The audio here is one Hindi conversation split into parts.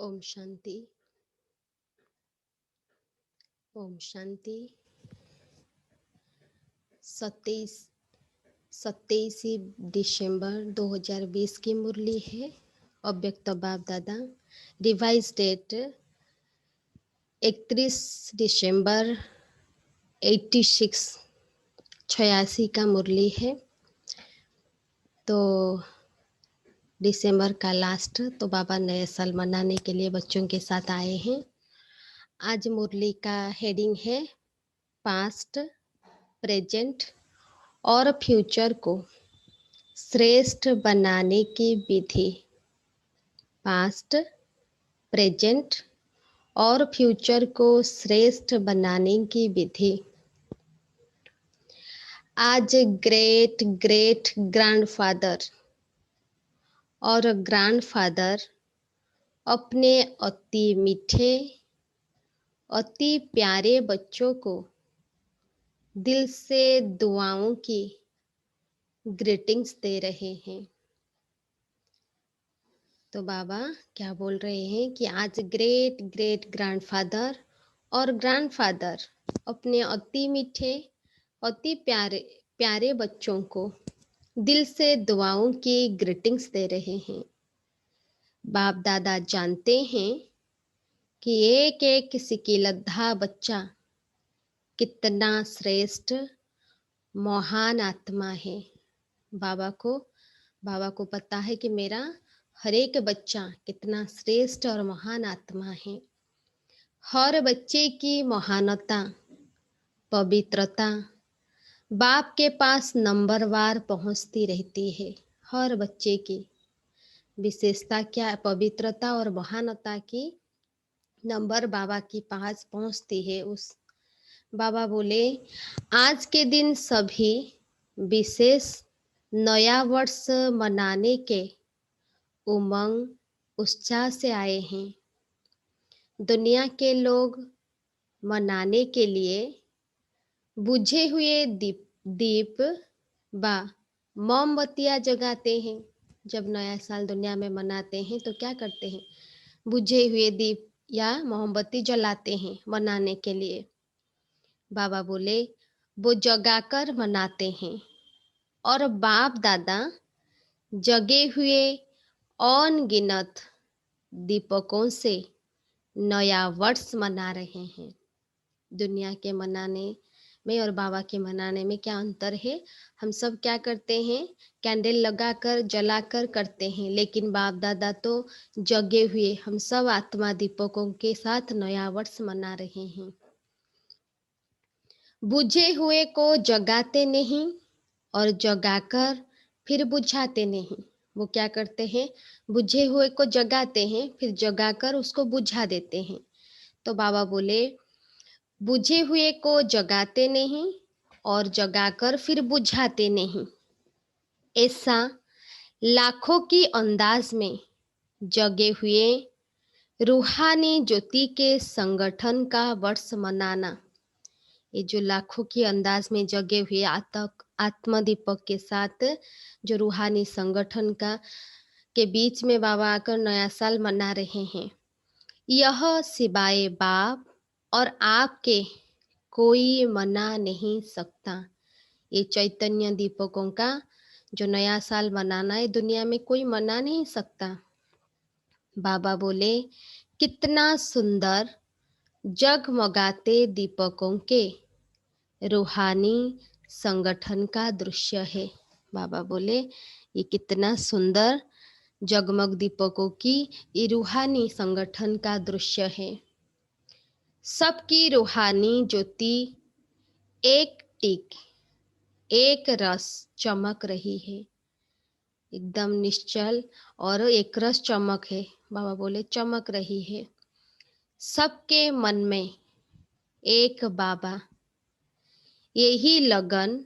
ओम शांति। ओम शांति। 27 दिसंबर 2020 की मुरली है। अव्यक्त बाप दादा। रिवाइज डेट 31 दिसंबर 86 का मुरली है। तो दिसंबर का लास्ट, तो बाबा नए साल मनाने के लिए बच्चों के साथ आए हैं। आज मुरली का हेडिंग है पास्ट, प्रेजेंट और फ्यूचर को श्रेष्ठ बनाने की विधि। पास्ट, प्रेजेंट और फ्यूचर को श्रेष्ठ बनाने की विधि। आज ग्रेट ग्रेट ग्रैंडफादर और ग्रैंडफादर अपने अति मीठे, अति प्यारे बच्चों को दिल से दुआओं की ग्रीटिंग्स दे रहे हैं। तो बाबा क्या बोल रहे हैं कि आज ग्रेट ग्रेट ग्रैंडफादर और ग्रैंडफादर अपने अति मीठे, अति प्यारे प्यारे बच्चों को दिल से दुआओं की ग्रीटिंग्स दे रहे हैं। बाप दादा जानते हैं कि एक एक सिकिलद्धा बच्चा कितना श्रेष्ठ महान आत्मा है। बाबा को पता है कि मेरा हर एक बच्चा कितना श्रेष्ठ और महान आत्मा है। हर बच्चे की महानता, पवित्रता बाप के पास नंबरवार पहुंचती रहती है। हर बच्चे की विशेषता क्या है? पवित्रता और महानता की नंबर बाबा के पास पहुंचती है। उस बाबा बोले आज के दिन सभी विशेष नया वर्ष मनाने के उमंग उत्साह से आए हैं। दुनिया के लोग मनाने के लिए बुझे हुए दीप व मोमबत्तियां जगाते हैं। जब नया साल दुनिया में मनाते हैं तो क्या करते हैं? बुझे हुए दीप या मोमबत्ती जलाते हैं मनाने के लिए। बाबा बोले वो जगाकर मनाते हैं और बाप दादा जगे हुए अनगिनत दीपकों से नया वर्ष मना रहे हैं। दुनिया के मनाने में और बाबा के मनाने में क्या अंतर है? हम सब क्या करते हैं? कैंडल लगाकर जलाकर करते हैं, लेकिन बाप दादा तो जगे हुए हम सब आत्मा दीपकों के साथ नया वर्ष मना रहे हैं। बुझे हुए को जगाते नहीं और जगाकर फिर बुझाते नहीं। वो क्या करते हैं? बुझे हुए को जगाते हैं, फिर जगाकर उसको बुझा देते हैं। तो बाबा बोले बुझे हुए को जगाते नहीं और जगाकर फिर बुझाते नहीं। ऐसा लाखों की अंदाज में जगे हुए रूहानी ज्योति के संगठन का वर्ष मनाना। ये जो लाखों की अंदाज में जगे हुए आत्म दीपक के साथ जो रूहानी संगठन का के बीच में बाबा आकर नया साल मना रहे हैं। यह सिवाय बाप और आपके कोई मना नहीं सकता। ये चैतन्य दीपकों का जो नया साल मनाना है दुनिया में कोई मना नहीं सकता। बाबा बोले कितना सुंदर जगमगाते दीपकों के रूहानी संगठन का दृश्य है। बाबा बोले ये कितना सुंदर जगमग दीपकों की ये रूहानी संगठन का दृश्य है। सबकी रूहानी ज्योति एक टिक, एक रस चमक रही है। एकदम निश्चल और एक रस चमक है। बाबा बोले चमक रही है। सबके मन में एक बाबा, यही लगन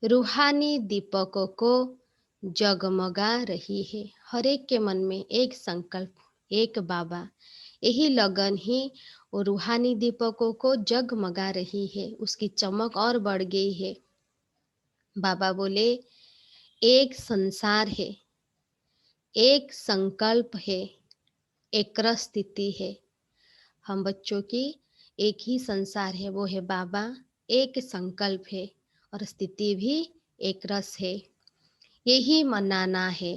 रूहानी दीपकों को जगमगा रही है। हर एक के मन में एक संकल्प, एक बाबा, यही लगन ही वो रूहानी दीपकों को जगमगा रही है। उसकी चमक और बढ़ गई है। बाबा बोले एक संसार है, एक संकल्प है, एक रस स्थिति है। हम बच्चों की एक ही संसार है, वो है बाबा। एक संकल्प है और स्थिति भी एक रस है। यही मनाना है,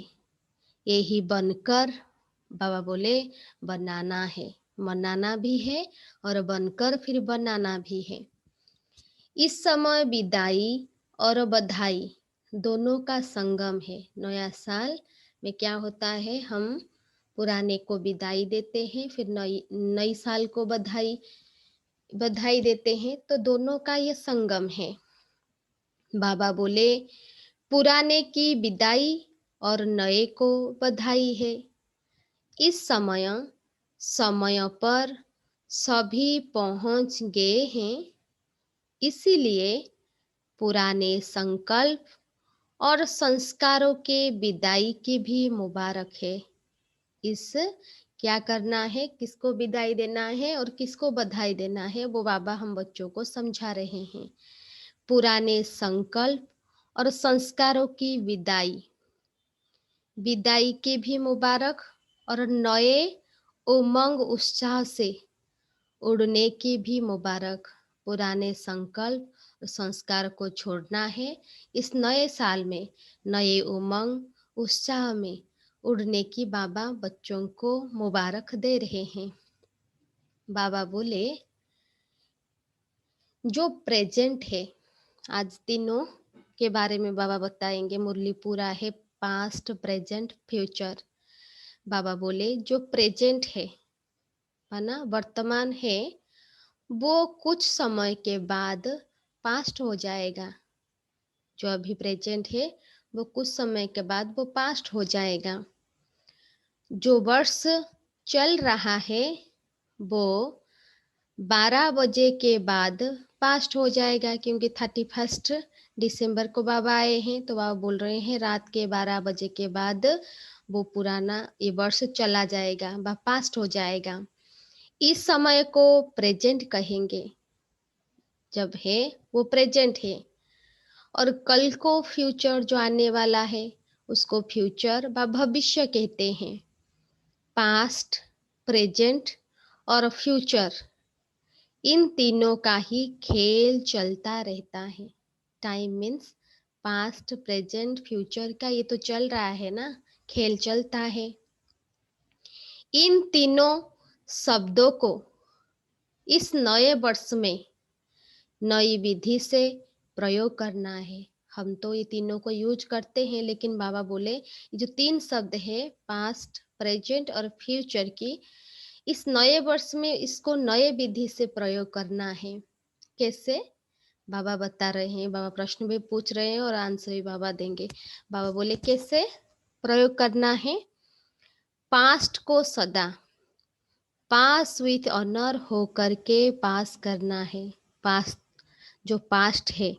यही बनकर, बाबा बोले, बनाना है। मनाना भी है और बनकर फिर बनाना भी है। इस समय विदाई और बधाई दोनों का संगम है। नया साल में क्या होता है, हम पुराने को विदाई देते हैं, फिर नई नई साल को बधाई बधाई देते हैं, तो दोनों का ये संगम है। बाबा बोले, पुराने की विदाई और नए को बधाई है। इस समय समय पर सभी पहुंच गए हैं, इसीलिए पुराने संकल्प और संस्कारों के विदाई की भी मुबारक है। इस क्या करना है, किसको विदाई देना है और किसको बधाई देना है, वो बाबा हम बच्चों को समझा रहे हैं। पुराने संकल्प और संस्कारों की विदाई विदाई की भी मुबारक, और नए उमंग उत्साह से उड़ने की भी मुबारक। पुराने संकल्प और संस्कार को छोड़ना है, इस नए साल में नए उमंग उत्साह में उड़ने की बाबा बच्चों को मुबारक दे रहे हैं। बाबा बोले, जो प्रेजेंट है, आज तीनों के बारे में बाबा बताएंगे। मुरली पूरा है पास्ट, प्रेजेंट, फ्यूचर। बाबा बोले, जो प्रेजेंट है ना, वर्तमान है, वो कुछ समय के बाद पास्ट हो जाएगा। जो अभी प्रेजेंट है वो कुछ समय के बाद वो पास्ट हो जाएगा। जो वर्ष चल रहा है वो 12 बजे के बाद पास्ट हो जाएगा, क्योंकि 31 दिसंबर को बाबा आए हैं, तो बाबा बोल रहे हैं रात के 12 बजे के बाद वो पुराना ये वर्ष चला जाएगा, वह पास्ट हो जाएगा। इस समय को प्रेजेंट कहेंगे, जब है वो प्रेजेंट है। और कल को फ्यूचर जो आने वाला है उसको फ्यूचर व भविष्य कहते हैं। पास्ट, प्रेजेंट और फ्यूचर, इन तीनों का ही खेल चलता रहता है। Time means past, present, future का ये तो चल रहा है ना, खेल चलता है। इन तीनों शब्दों को इस नए वर्ष में नई विधि से प्रयोग करना है। हम तो ये तीनों को यूज करते हैं, लेकिन बाबा बोले ये जो 3 शब्द है, पास्ट, प्रेजेंट और फ्यूचर की, इस नए वर्ष में इसको नए विधि से प्रयोग करना है। कैसे, बाबा बता रहे हैं। बाबा प्रश्न भी पूछ रहे हैं और आंसर भी बाबा देंगे। बाबा बोले कैसे प्रयोग करना है। पास्ट को सदा पास विथ ऑनर होकर के पास करना है। पास्ट, जो पास्ट है,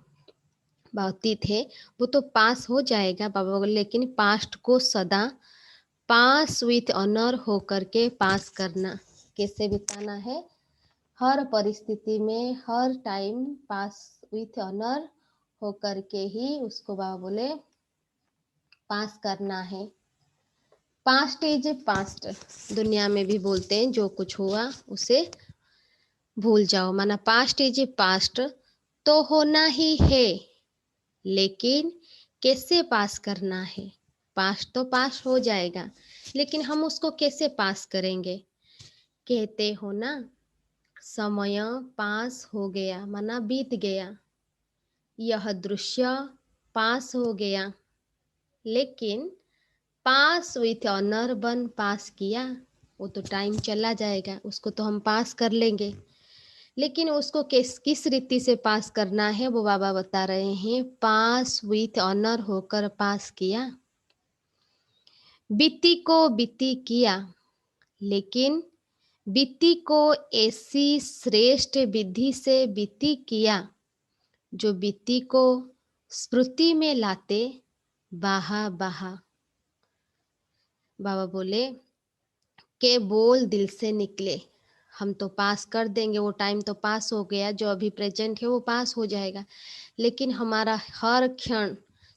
अतीत है, वो तो पास हो जाएगा बाबा बोले, लेकिन पास्ट को सदा पास विथ ऑनर होकर के पास करना। कैसे बिताना है, हर परिस्थिति में हर टाइम पास विथ ऑनर होकर के ही उसको बाबा बोले पास करना है। पास्ट इज पास्ट, दुनिया में भी बोलते हैं जो कुछ हुआ उसे भूल जाओ, माना पास्ट इज पास्ट, तो होना ही है, लेकिन कैसे पास करना है। पास तो पास हो जाएगा, लेकिन हम उसको कैसे पास करेंगे। कहते हो ना, समय पास हो गया माना बीत गया, यह दृश्य पास हो गया, लेकिन पास विथ ऑनर बन पास किया, वो तो टाइम चला जाएगा, उसको तो हम पास कर लेंगे, लेकिन उसको किस रीति से पास करना है वो बाबा बता रहे हैं। पास विथ ऑनर होकर पास किया, बीती को बीती किया, लेकिन बीती को ऐसी श्रेष्ठ विधि से बीती किया जो बीती को स्मृति में लाते बहा बहा। बाबा बोले के बोल दिल से निकले, हम तो पास कर देंगे, वो टाइम तो पास हो गया, जो अभी प्रेजेंट है वो पास हो जाएगा, लेकिन हमारा हर क्षण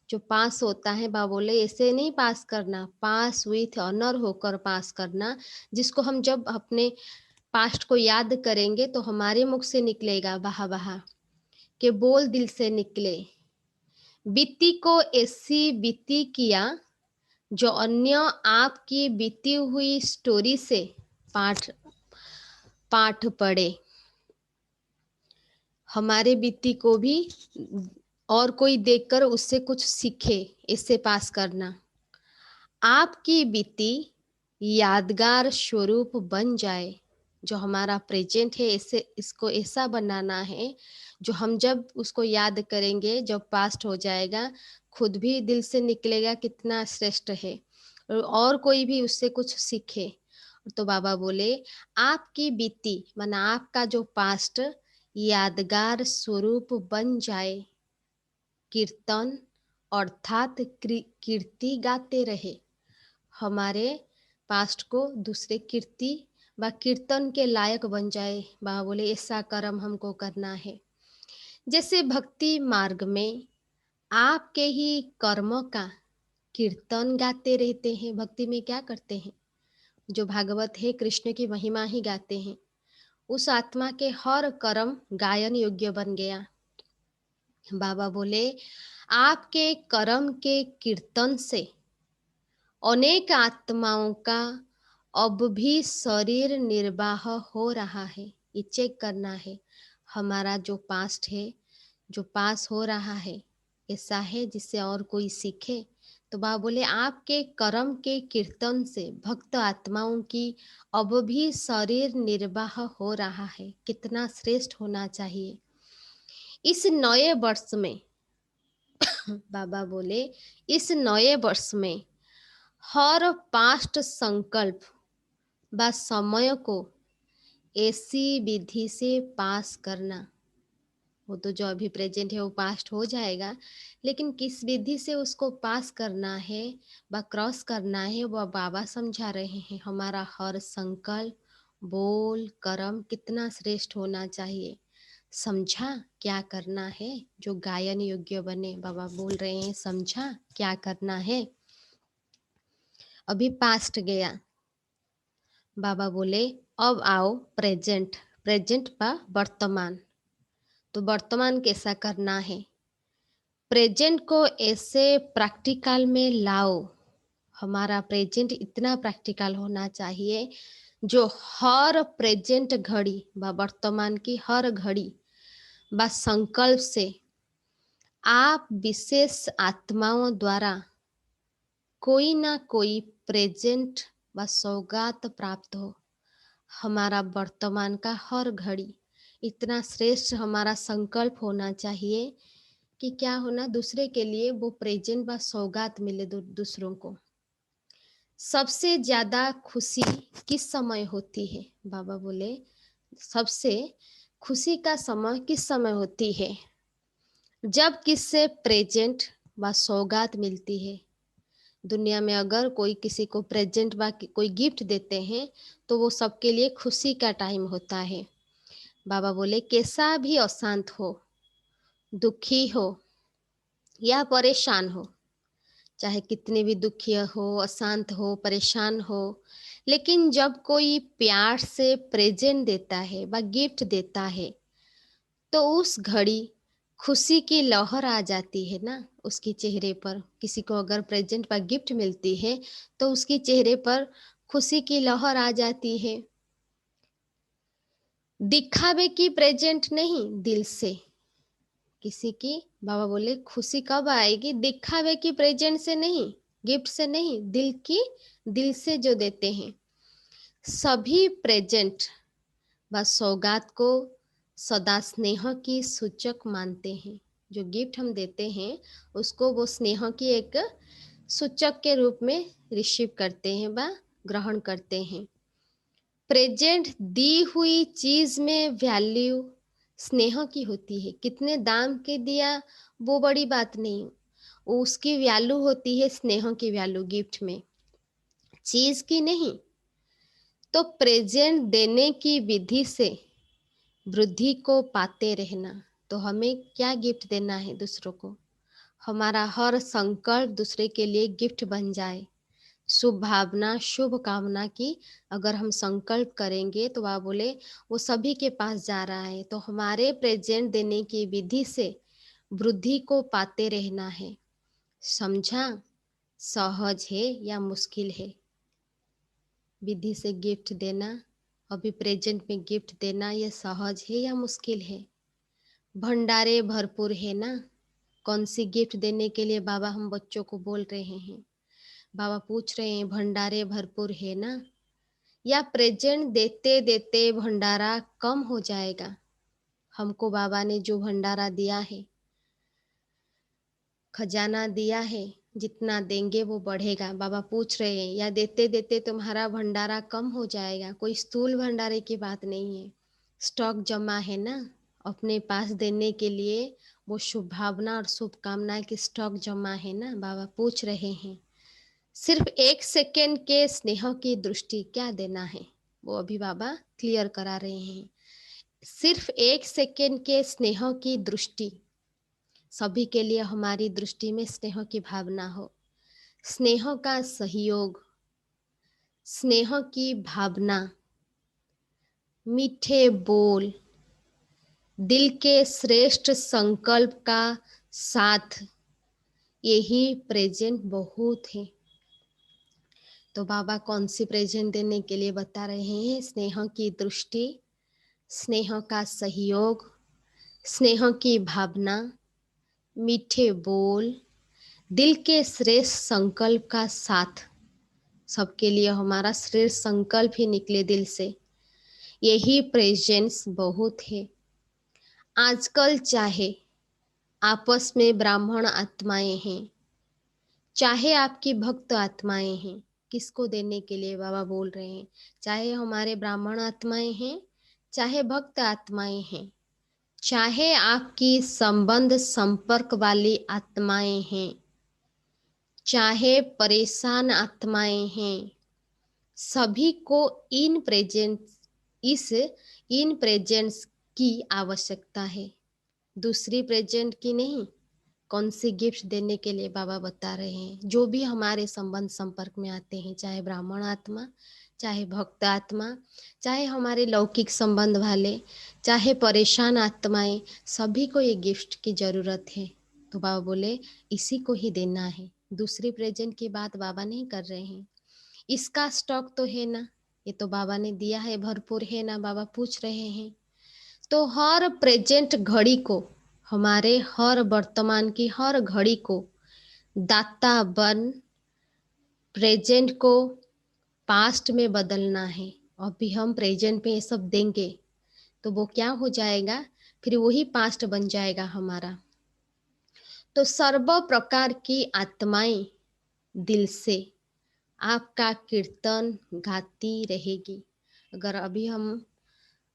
जो पास होता है, बाबा बोले ऐसे नहीं पास करना, पास विथ ऑनर होकर पास करना, जिसको हम जब अपने पास्ट को याद करेंगे तो हमारे मुख से निकलेगा वाह वाह के बोल दिल से निकले। बीती को ऐसी बीती किया जो अन्य आपकी बीती हुई स्टोरी से पाठ पाठ पढ़े। हमारे बीती को भी और कोई देखकर उससे कुछ सीखे, इससे पास करना। आपकी बीती यादगार स्वरूप बन जाए। जो हमारा प्रेजेंट है इसे इसको ऐसा बनाना है जो हम जब उसको याद करेंगे, जब पास्ट हो जाएगा, खुद भी दिल से निकलेगा कितना श्रेष्ठ है और कोई भी उससे कुछ सीखे। तो बाबा बोले आपकी बीती माना आपका जो पास्ट यादगार स्वरूप बन जाए, कीर्तन अर्थात कीर्ति गाते रहे। हमारे पास्ट को दूसरे कीर्ति व कीर्तन के लायक बन जाए। बाबा बोले ऐसा कर्म हमको करना है। जैसे भक्ति मार्ग में आपके ही कर्मों का कीर्तन गाते रहते हैं। भक्ति में क्या करते हैं? जो भागवत है कृष्ण की महिमा ही गाते हैं। उस आत्मा के हर कर्म गायन योग्य बन गया। बाबा बोले आपके कर्म के कीर्तन से अनेक आत्माओं का अब भी शरीर निर्वाह हो रहा है। ये चेक करना है हमारा जो पास्ट है, जो पास हो रहा है, ऐसा है जिससे और कोई सीखे। तो बाबा बोले आपके कर्म के कीर्तन से भक्त आत्माओं की अब भी शरीर निर्वाह हो रहा है। कितना श्रेष्ठ होना चाहिए। इस नए वर्ष में बाबा बोले इस नए वर्ष में हर पास्ट संकल्प व समय को ऐसी विधि से पास करना। वो तो जो अभी प्रेजेंट है वो पास्ट हो जाएगा, लेकिन किस विधि से उसको पास करना है व क्रॉस करना है वो बाबा समझा रहे हैं। हमारा हर संकल्प बोल कर्म कितना श्रेष्ठ होना चाहिए। समझा क्या करना है जो गायन योग्य बने। बाबा बोल रहे हैं समझा क्या करना है। अभी पास्ट गया, बाबा बोले अब आओ प्रेजेंट। प्रेजेंट का वर्तमान, तो वर्तमान कैसा करना है। प्रेजेंट को ऐसे प्रैक्टिकल में लाओ। हमारा प्रेजेंट इतना प्रैक्टिकल होना चाहिए जो हर प्रेजेंट घड़ी व वर्तमान की हर घड़ी व संकल्प से आप विशेष आत्माओं द्वारा कोई ना कोई प्रेजेंट व सौगात प्राप्त हो। हमारा वर्तमान का हर घड़ी इतना श्रेष्ठ हमारा संकल्प होना चाहिए कि क्या होना दूसरे के लिए वो प्रेजेंट व सौगात मिले दूसरों को। सबसे ज्यादा खुशी किस समय होती है? बाबा बोले सबसे खुशी का समय किस समय होती है? जब किससे प्रेजेंट व सौगात मिलती है। दुनिया में अगर कोई किसी को प्रेजेंट व कोई गिफ्ट देते हैं तो वो सबके लिए खुशी का टाइम होता है। बाबा बोले कैसा भी अशांत हो, दुखी हो या परेशान हो, चाहे कितने भी दुखी हो, अशांत हो, परेशान हो, लेकिन जब कोई प्यार से प्रेजेंट देता है व गिफ्ट देता है तो उस घड़ी खुशी की लहर आ जाती है ना उसके चेहरे पर। किसी को अगर प्रेजेंट व गिफ्ट मिलती है तो उसके चेहरे पर खुशी की लहर आ जाती है। दिखावे की प्रेजेंट नहीं, दिल से किसी की। बाबा बोले खुशी कब आएगी? दिखावे की प्रेजेंट से नहीं, गिफ्ट से नहीं, दिल की, दिल से जो देते हैं। सभी प्रेजेंट व सौगात को सदा स्नेह की सूचक मानते हैं। जो गिफ्ट हम देते हैं उसको वो स्नेह की एक सूचक के रूप में रिसीव करते हैं व ग्रहण करते हैं। प्रेजेंट दी हुई चीज में वैल्यू स्नेह की होती है। कितने दाम के दिया वो बड़ी बात नहीं, उसकी वैल्यू होती है स्नेह की वैल्यू गिफ्ट में, चीज की नहीं। तो प्रेजेंट देने की विधि से वृद्धि को पाते रहना। तो हमें क्या गिफ्ट देना है दूसरों को? हमारा हर संकल्प दूसरे के लिए गिफ्ट बन जाए। शुभ भावना, शुभ कामना की अगर हम संकल्प करेंगे तो वह बोले वो सभी के पास जा रहा है। तो हमारे प्रेजेंट देने की विधि से वृद्धि को पाते रहना है। समझा? सहज है या मुश्किल है? विधि से गिफ्ट देना, अभी प्रेजेंट में गिफ्ट देना, ये सहज है या मुश्किल है? भंडारे भरपूर है ना। कौन सी गिफ्ट देने के लिए बाबा हम बच्चों को बोल रहे हैं? बाबा पूछ रहे हैं भंडारे भरपूर है ना, या प्रेजेंट देते देते भंडारा कम हो जाएगा? हमको बाबा ने जो भंडारा दिया है, खजाना दिया है, जितना देंगे वो बढ़ेगा। बाबा पूछ रहे हैं या देते देते तुम्हारा भंडारा कम हो जाएगा? कोई स्थूल भंडारे की बात नहीं है। स्टॉक जमा है ना, अपने पास देने के लिए वो शुभ भावना और शुभकामना की स्टॉक जमा है ना। बाबा पूछ रहे हैं सिर्फ 1 सेकेंड के स्नेह की दृष्टि क्या देना है, वो अभी बाबा क्लियर करा रहे हैं। सिर्फ 1 सेकेंड के स्नेह की दृष्टि, सभी के लिए हमारी दृष्टि में स्नेह की भावना हो, स्नेह का सहयोग, स्नेह की भावना, मीठे बोल, दिल के श्रेष्ठ संकल्प का साथ, यही प्रेजेंट बहुत है। तो बाबा कौन सी प्रेजेंट देने के लिए बता रहे हैं? स्नेह की दृष्टि, स्नेह का सहयोग, स्नेह की भावना, मीठे बोल, दिल के श्रेष्ठ संकल्प का साथ। सबके लिए हमारा श्रेष्ठ संकल्प ही निकले दिल से, यही प्रेजेंस बहुत है। आजकल चाहे आपस में ब्राह्मण आत्माएं हैं, चाहे आपकी भक्त आत्माएं हैं, किसको देने के लिए बाबा बोल रहे हैं? चाहे हमारे ब्राह्मण आत्माएं हैं, चाहे भक्त आत्माएं हैं, चाहे आपकी संबंध संपर्क वाली आत्माएं हैं, चाहे परेशान आत्माएं हैं, सभी को इन प्रेजेंस इस इन प्रेजेंस की आवश्यकता है, दूसरी प्रेजेंट की नहीं। कौन सी गिफ्ट देने के लिए बाबा बता रहे हैं? जो भी हमारे संबंध संपर्क में आते हैं, चाहे ब्राह्मण आत्मा, चाहे भक्त आत्मा, चाहे हमारे लौकिक संबंध वाले, चाहे परेशान आत्माएं, सभी को ये गिफ्ट की जरूरत है। तो बाबा बोले इसी को ही देना है, दूसरी प्रेजेंट की बात बाबा नहीं कर रहे हैं। इसका स्टॉक तो है ना, ये तो बाबा ने दिया है, भरपूर है ना। बाबा पूछ रहे हैं तो हर प्रेजेंट घड़ी को, हमारे हर वर्तमान की हर घड़ी को दाता बन प्रेजेंट को पास्ट में बदलना है। अभी हम प्रेजेंट में ये सब देंगे तो वो क्या हो जाएगा, फिर वही पास्ट बन जाएगा हमारा। तो सर्व प्रकार की आत्माएं दिल से आपका कीर्तन गाती रहेगी। अगर अभी हम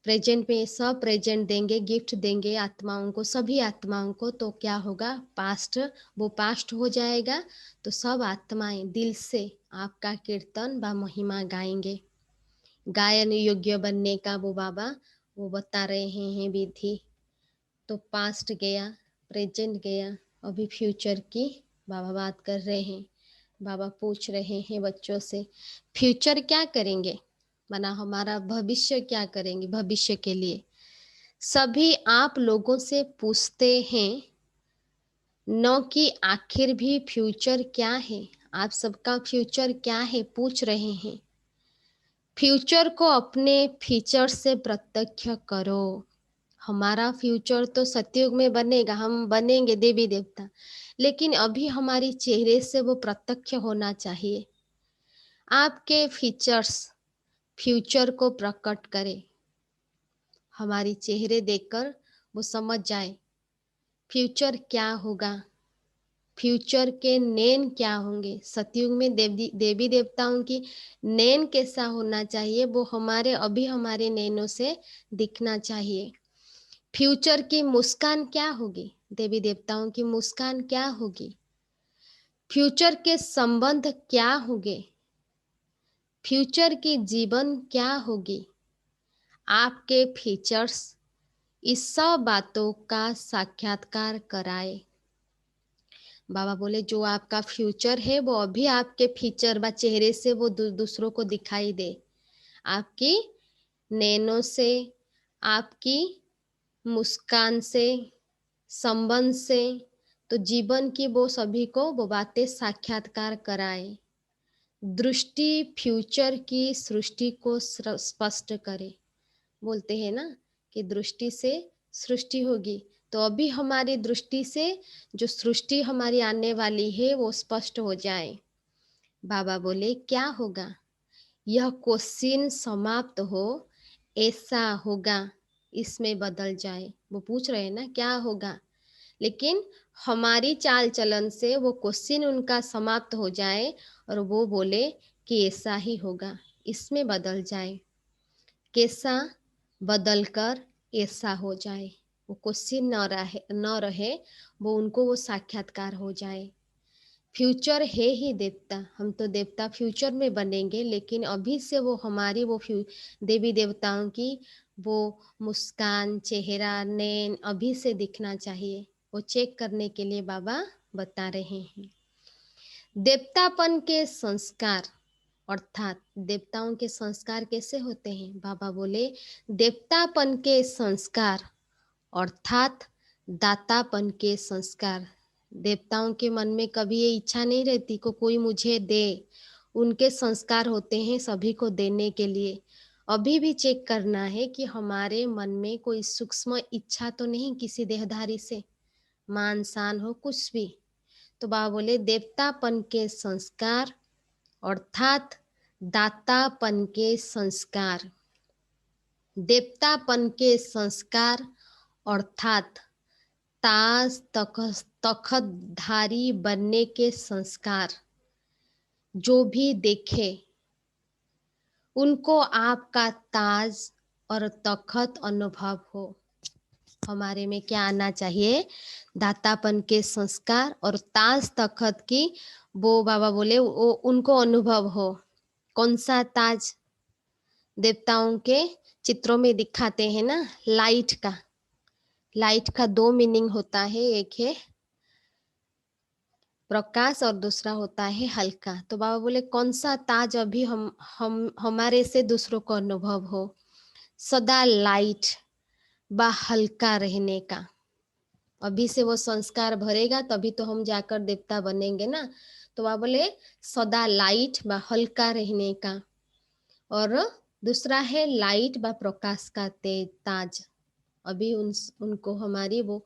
प्रेजेंट में सब प्रेजेंट देंगे, गिफ्ट देंगे आत्माओं को, सभी आत्माओं को, तो क्या होगा, पास्ट, वो पास्ट हो जाएगा। तो सब आत्माएं दिल से आपका कीर्तन व महिमा गाएंगे। गायन योग्य बनने का वो बाबा वो बता रहे हैं विधि। तो पास्ट गया, प्रेजेंट गया, अभी फ्यूचर की बाबा बात कर रहे हैं। बाबा पूछ रहे हैं बच्चों से फ्यूचर क्या करेंगे, माना हमारा भविष्य क्या करेंगे। भविष्य के लिए सभी आप लोगों से पूछते हैं न कि आखिर भी फ्यूचर क्या है, आप सबका फ्यूचर क्या है पूछ रहे हैं। फ्यूचर को अपने फीचर से प्रत्यक्ष करो। हमारा फ्यूचर तो सतयुग में बनेगा, हम बनेंगे देवी देवता, लेकिन अभी हमारी चेहरे से वो प्रत्यक्ष होना चाहिए। आपके फीचर्स फ्यूचर को प्रकट करें, हमारी चेहरे देखकर वो समझ जाए फ्यूचर क्या होगा, फ्यूचर के नैन क्या होंगे। सतयुग में देवी देवताओं की नैन कैसा होना चाहिए, वो हमारे अभी हमारे नैनों से दिखना चाहिए। फ्यूचर की मुस्कान क्या होगी, देवी देवताओं की मुस्कान क्या होगी। फ्यूचर के संबंध क्या होंगे, फ्यूचर की जीवन क्या होगी। आपके फीचर्स इस सब बातों का साक्षात्कार कराए। बाबा बोले जो आपका फ्यूचर है वो अभी आपके फीचर व चेहरे से वो दूसरों को दिखाई दे, आपकी नैनों से, आपकी मुस्कान से, संबंध से, तो जीवन की वो सभी को वो बातें साक्षात्कार कराए। दृष्टि फ्यूचर की सृष्टि को स्पष्ट करे। बोलते हैं ना कि दृष्टि से सृष्टि होगी, तो अभी हमारी दृष्टि से जो सृष्टि हमारी आने वाली है वो स्पष्ट हो जाए। बाबा बोले क्या होगा, यह क्वेश्चन समाप्त हो, ऐसा होगा, इसमें बदल जाए। वो पूछ रहे हैं ना क्या होगा, लेकिन हमारी चाल चलन से वो क्वेश्चन उनका समाप्त हो जाए और वो बोले कि ऐसा ही होगा, इसमें बदल जाए। कैसा, बदल कर ऐसा हो जाए। वो क्वेश्चन न रहे, वो उनको वो साक्षात्कार हो जाए। फ्यूचर है ही देवता, हम तो देवता फ्यूचर में बनेंगे, लेकिन अभी से वो हमारी वो देवी देवताओं की वो मुस्कान, चेहरा, नैन अभी से दिखना चाहिए। वो चेक करने के लिए बाबा बता रहे हैं। देवतापन के संस्कार, अर्थात देवताओं के संस्कार कैसे होते हैं। बाबा बोले देवतापन के संस्कार अर्थात दातापन के संस्कार। देवताओं के मन में कभी ये इच्छा नहीं रहती को कोई मुझे दे, उनके संस्कार होते हैं सभी को देने के लिए। अभी भी चेक करना है कि हमारे मन में कोई सूक्ष्म इच्छा तो नहीं किसी देहधारी से, मान शान हो कुछ भी। तो बाबा बोले देवतापन के संस्कार अर्थात दातापन के संस्कार। देवतापन के संस्कार अर्थात ताज तखतधारी बनने के संस्कार। जो भी देखे उनको आपका ताज और तखत अनुभव हो। हमारे में क्या आना चाहिए, दातापन के संस्कार और ताज तखत की वो बाबा बोले वो उनको अनुभव हो। कौन सा ताज, देवताओं के चित्रों में दिखाते हैं ना लाइट का। लाइट का दो मीनिंग होता है, एक है प्रकाश और दूसरा होता है हल्का। तो बाबा बोले कौन सा ताज अभी हम हमारे से दूसरों को अनुभव हो, सदा लाइट व हल्का रहने का। अभी से वो संस्कार भरेगा तभी तो हम जाकर देवता बनेंगे ना। तो बाबा बोले सदा लाइट व हल्का रहने का, और दूसरा है लाइट व प्रकाश का ताज। अभी उनको हमारी वो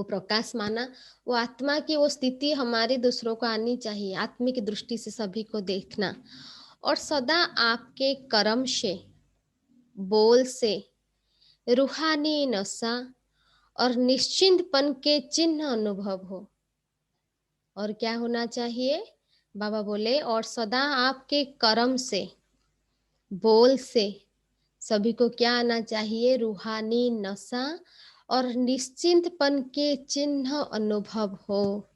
प्रकाश माना, वो आत्मा की वो स्थिति हमारी दूसरों को आनी चाहिए, आत्मिक दृष्टि से सभी को देखना। और सदा आपके कर्म से, बोल से रूहानी नशा और निश्चिंतपन के चिन्ह अनुभव हो। और क्या होना चाहिए, बाबा बोले और सदा आपके कर्म से, बोल से सभी को क्या आना चाहिए, रूहानी नशा और निश्चिंतपन के चिन्ह अनुभव हो।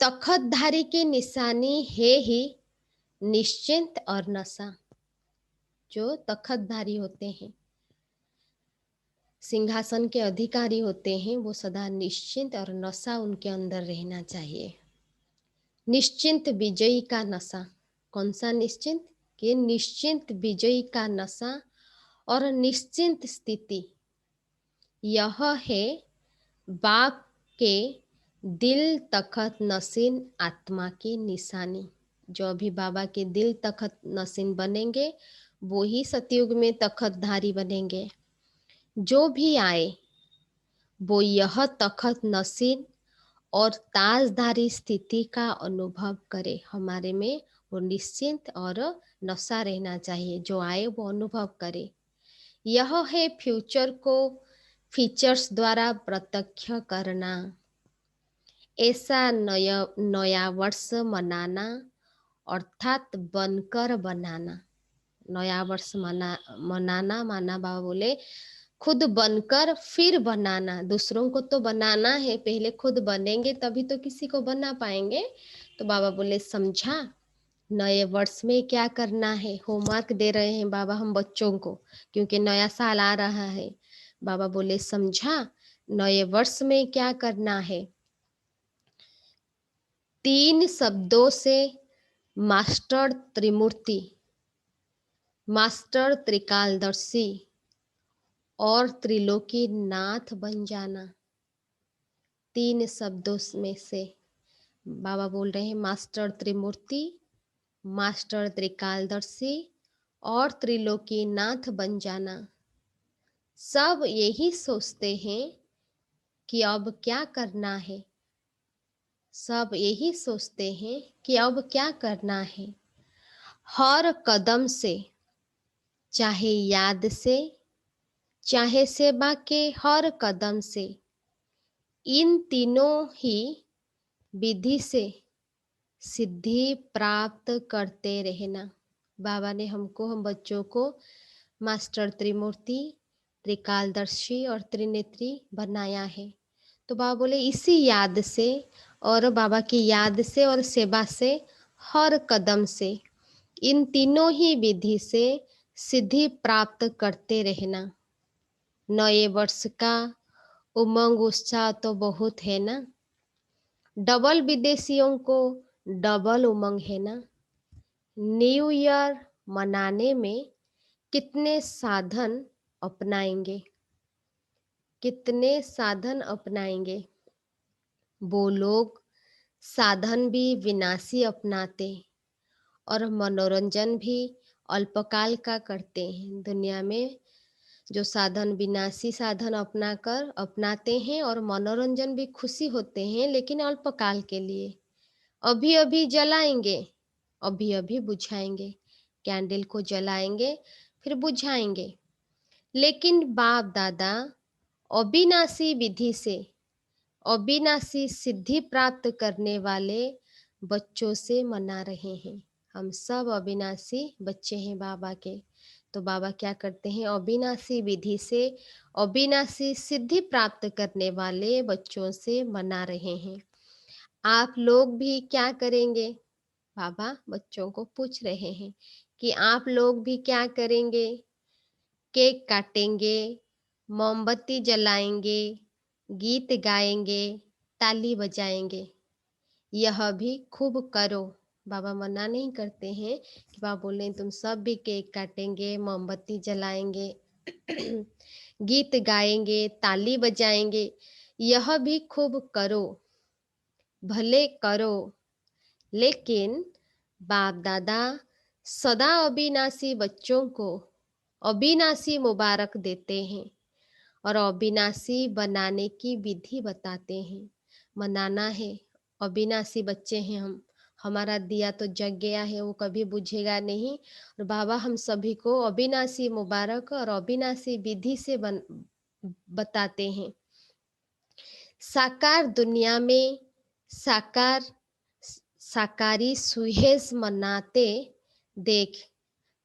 तखतधारी की निशानी है ही निश्चिंत और नशा। जो तखतधारी होते हैं, सिंहासन के अधिकारी होते हैं, वो सदा निश्चिंत और नशा उनके अंदर रहना चाहिए। निश्चिंत विजयी का नशा, कौन सा निश्चिंत, कि निश्चिंत विजयी का नशा और निश्चिंत स्थिति, यह है बाप के दिल तखत नसीन आत्मा की निशानी। जो अभी बाबा के दिल तखत नसीन बनेंगे वो ही सतयुग में तखतधारी बनेंगे। जो भी आए वो यह तखत नसीन और ताजधारी स्थिति का अनुभव करे। हमारे में वो निश्चिंत और नशा रहना चाहिए, जो आए वो अनुभव करे। यह है फ्यूचर को फीचर्स द्वारा प्रत्यक्ष करना। ऐसा नया वर्ष मनाना अर्थात बनकर बनाना। नया वर्ष मनाना माना बाबा बोले खुद बनकर फिर बनाना। दूसरों को तो बनाना है, पहले खुद बनेंगे तभी तो किसी को बना पाएंगे। तो बाबा बोले समझा, नए वर्ष में क्या करना है। होमवर्क दे रहे हैं बाबा हम बच्चों को, क्योंकि नया साल आ रहा है। बाबा बोले समझा, नए वर्ष में क्या करना है? 3 शब्दों से मास्टर त्रिमूर्ति, मास्टर त्रिकालदर्शी और त्रिलोकी नाथ बन जाना। 3 शब्दों में से बाबा बोल रहे हैं मास्टर त्रिमूर्ति, मास्टर त्रिकालदर्शी और त्रिलोकी नाथ बन जाना। सब यही सोचते हैं कि अब क्या करना है। सब यही सोचते हैं कि अब क्या करना है। हर कदम से, चाहे याद से, चाहे सेवा के हर कदम से, इन तीनों ही विधि से सिद्धि प्राप्त करते रहना। बाबा ने हमको, हम बच्चों को मास्टर त्रिमूर्ति, त्रिकालदर्शी और त्रिनेत्री बनाया है। तो बाबा बोले इसी याद से और बाबा की याद से और सेवा से हर कदम से, इन तीनों ही विधि से सिद्धि प्राप्त करते रहना। नए वर्ष का उमंग उत्साह तो बहुत है ना। डबल विदेशियों को डबल उमंग है ना। न्यू ईयर मनाने में कितने साधन अपनाएंगे, कितने साधन अपनाएंगे। वो लोग साधन भी विनाशी अपनाते और मनोरंजन भी अल्पकाल का करते हैं। दुनिया में जो साधन विनाशी साधन अपनाते हैं और मनोरंजन भी खुशी होते हैं, लेकिन अल्पकाल के लिए। अभी अभी जलाएंगे, अभी अभी बुझाएंगे, कैंडल को जलाएंगे फिर बुझाएंगे। लेकिन बाप दादा अविनाशी विधि से अविनाशी सिद्धि प्राप्त करने वाले बच्चों से मना रहे हैं। हम सब अविनाशी बच्चे हैं बाबा के। तो बाबा क्या करते हैं? अविनाशी विधि से अविनाशी सिद्धि प्राप्त करने वाले बच्चों से मना रहे हैं। आप लोग भी क्या करेंगे? बाबा बच्चों को पूछ रहे हैं कि आप लोग भी क्या करेंगे? केक काटेंगे, मोमबत्ती जलाएंगे, गीत गाएंगे, ताली बजाएंगे। यह भी खूब करो। बाबा मना नहीं करते हैं कि बाबा बोल रहे हैं तुम सब भी केक काटेंगे, मोमबत्ती जलाएंगे, गीत गाएंगे, ताली बजाएंगे। यह भी खूब करो, भले करो। लेकिन बाप दादा सदा अविनाशी बच्चों को अविनाशी मुबारक देते हैं और अविनाशी बनाने की विधि बताते हैं। मनाना है, अविनाशी बच्चे हैं हम। हमारा दिया तो जग गया है, वो कभी बुझेगा नहीं। और बाबा हम सभी को अविनाशी मुबारक और अविनाशी विधि से बताते हैं। साकार दुनिया में साकार साकारी सुहेज मनाते देख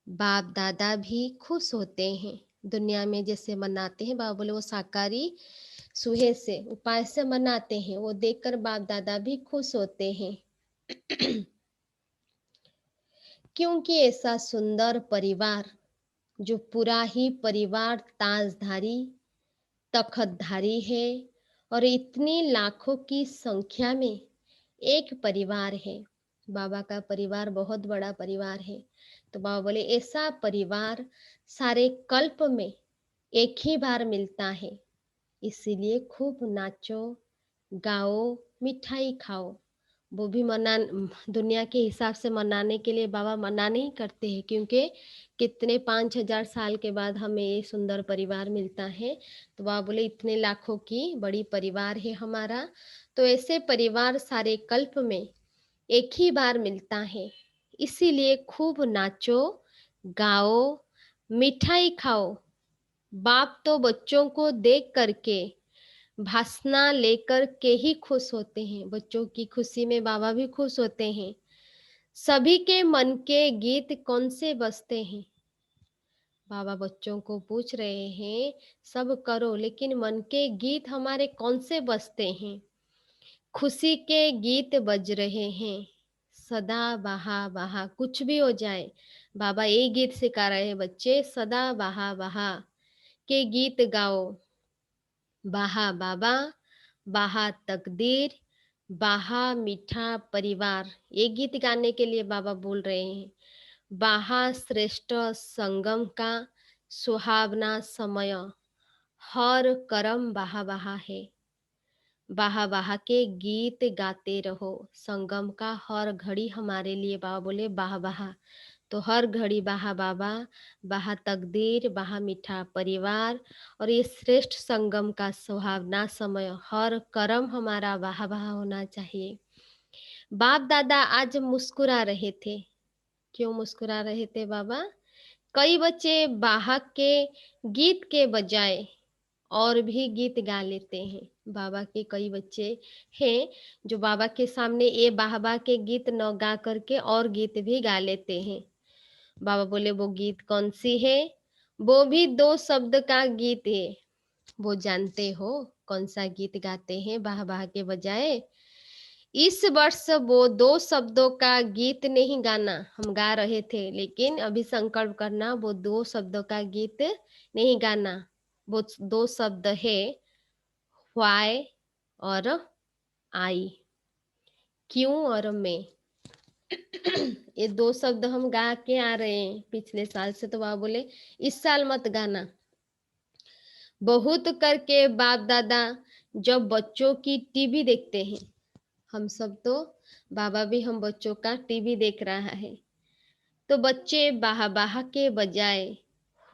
बाप दादा भी खुश होते हैं। दुनिया में जैसे मनाते हैं, बाबा बोले वो साकारी सुहेज से उपाय से मनाते हैं, वो देखकर बाप दादा भी खुश होते हैं। क्योंकि ऐसा सुंदर परिवार, जो पूरा ही परिवार ताजधारी तखतधारी है और इतनी लाखों की संख्या में एक परिवार है। बाबा का परिवार बहुत बड़ा परिवार है। तो बाबा बोले ऐसा परिवार सारे कल्प में एक ही बार मिलता है। इसीलिए खूब नाचो, गाओ, मिठाई खाओ। वो भी मना दुनिया के हिसाब से मनाने के लिए बाबा मना नहीं करते हैं, क्योंकि कितने 5,000 साल के बाद हमें ये सुंदर परिवार मिलता है। तो बाबा बोले इतने लाखों की बड़ी परिवार है हमारा, तो ऐसे परिवार सारे कल्प में एक ही बार मिलता है। इसीलिए खूब नाचो, गाओ, मिठाई खाओ। बाप तो बच्चों को देख करके भाषणा लेकर के ही खुश होते हैं। बच्चों की खुशी में बाबा भी खुश होते हैं। सभी के मन के गीत कौन से बजते हैं? बाबा बच्चों को पूछ रहे हैं, सब करो लेकिन मन के गीत हमारे कौन से बजते हैं? खुशी के गीत बज रहे हैं, सदा बहा बहा। कुछ भी हो जाए, बाबा ये गीत सिखा रहे हैं बच्चे, सदा बहा बहा के गीत गाओ। बाहा बाबा, बाहा तकदीर, बाहा मीठा परिवार। ये गीत गाने के लिए बाबा बोल रहे हैं। बाहा श्रेष्ठ संगम का सुहावना समय, हर करम बाहा बाहा है। बाहा बाहा के गीत गाते रहो, संगम का हर घड़ी हमारे लिए बाबा बोले बाहा बाहा। तो हर घड़ी बाहा बाबा, बाहा तकदीर, बाहा मीठा परिवार, और ये श्रेष्ठ संगम का सुहावना समय, हर कर्म हमारा बाहा बाहा होना चाहिए। बाप दादा आज मुस्कुरा रहे थे। क्यों मुस्कुरा रहे थे बाबा? कई बच्चे बाहा के गीत के बजाय और भी गीत गा लेते हैं। बाबा के कई बच्चे हैं जो बाबा के सामने ये बाबा के गीत न गा करके और गीत भी गा लेते हैं। बाबा बोले वो गीत कौन सी है? वो भी दो शब्द का गीत है। वो जानते हो कौन सा गीत गाते हैं बाह बाह के बजाय? इस वर्ष वो दो शब्दों का गीत नहीं गाना, हम गा रहे थे, लेकिन अभी संकल्प करना वो दो शब्दों का गीत नहीं गाना। वो दो शब्द है व्हाई और आई, क्यों और मैं। ये दो शब्द हम गा के आ रहे हैं पिछले साल से, तो बाबा बोले इस साल मत गाना। बहुत करके बाप दादा जब बच्चों की टीवी देखते हैं, हम सब तो बाबा भी हम बच्चों का टीवी देख रहा है, तो बच्चे बाहा बाहा के बजाय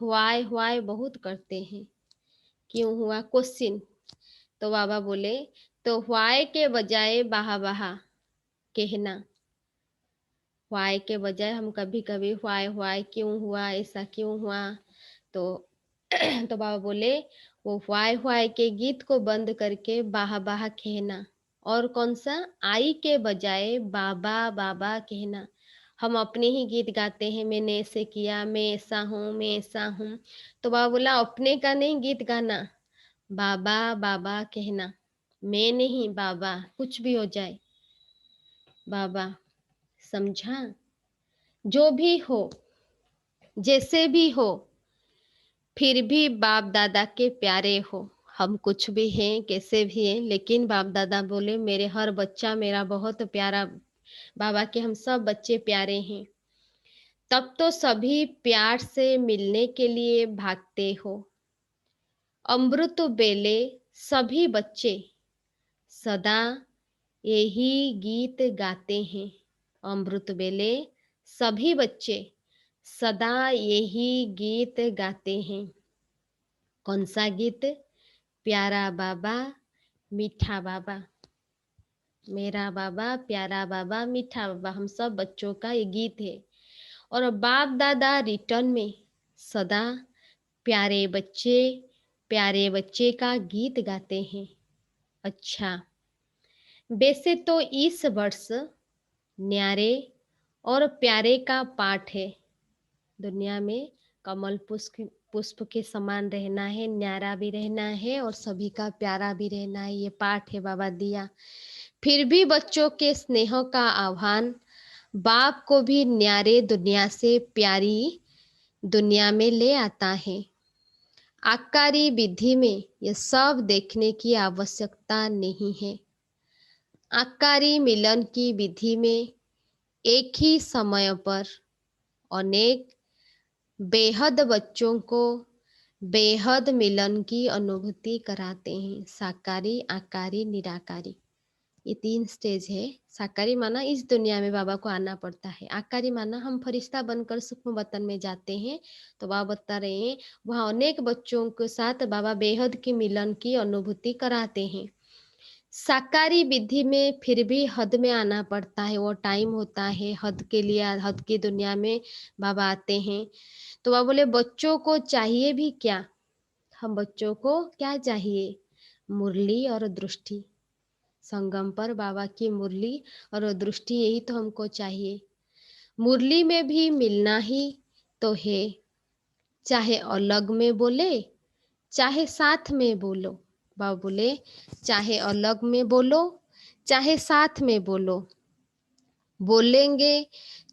हुआए हुआए बहुत करते हैं। क्यों हुआ क्वेश्चन? तो बाबा बोले तो हुआए के बजाय बाहा बाहा कहना। व्हाय के बजाय हम कभी कभी व्हाय व्हाय क्यों हुआ, ऐसा क्यों हुआ, तो तो बाबा बोले वो व्हाय व्हाय के गीत को बंद करके बाहा बाहा कहना। और कौन सा? आई के बजाय बाबा बाबा कहना। हम अपने ही गीत गाते हैं, मैंने ऐसे किया, मैं ऐसा हूँ, मैं ऐसा हूँ। तो बाबा बोला अपने का नहीं गीत गाना, बाबा बाबा कहना। मैं नहीं, बाबा, कुछ भी हो जाए बाबा। समझा? जो भी हो, जैसे भी हो, फिर भी बाप दादा के प्यारे हो। हम कुछ भी हैं, कैसे भी हैं, लेकिन बाप दादा बोले मेरे हर बच्चा मेरा बहुत प्यारा। बाबा के हम सब बच्चे प्यारे हैं। तब तो सभी प्यार से मिलने के लिए भागते हो। अमृत बेले सभी बच्चे सदा यही गीत गाते हैं। अमृत बेले सभी बच्चे सदा यही गीत गाते हैं। कौन सा गीत? प्यारा बाबा मीठा बाबा, मेरा बाबा प्यारा बाबा मीठा बाबा, हम सब बच्चों का ये गीत है। और बाप दादा रिटर्न में सदा प्यारे बच्चे का गीत गाते हैं। अच्छा, वैसे तो इस वर्ष न्यारे और प्यारे का पाठ है। दुनिया में कमल पुष्प के समान रहना है, न्यारा भी रहना है और सभी का प्यारा भी रहना है, ये पाठ है बाबा दिया। फिर भी बच्चों के स्नेह का आह्वान, बाप को भी न्यारे दुनिया से प्यारी दुनिया में ले आता है। आकारी विधि में यह सब देखने की आवश्यकता नहीं है। आकारी मिलन की विधि में एक ही समय पर अनेक बेहद बच्चों को बेहद मिलन की अनुभूति कराते हैं। साकारी, आकारी, निराकारी, ये तीन स्टेज है। साकारी माना इस दुनिया में बाबा को आना पड़ता है। आकारी माना हम फरिश्ता बनकर सूक्ष्म वतन में जाते हैं। तो बाबा बता रहे हैं वहाँ अनेक बच्चों के साथ बाबा बेहद की मिलन की अनुभूति कराते हैं। साकारी विधि में फिर भी हद में आना पड़ता है, वो टाइम होता है हद के लिए, हद की दुनिया में बाबा आते हैं। तो बाबा बोले बच्चों को चाहिए भी क्या? हम बच्चों को क्या चाहिए? मुरली और दृष्टि। संगम पर बाबा की मुरली और दृष्टि, यही तो हमको चाहिए। मुरली में भी मिलना ही तो है, चाहे अलग में बोले चाहे साथ में बोलो। बाबा बोले चाहे अलग में बोलो चाहे साथ में बोलो, बोलेंगे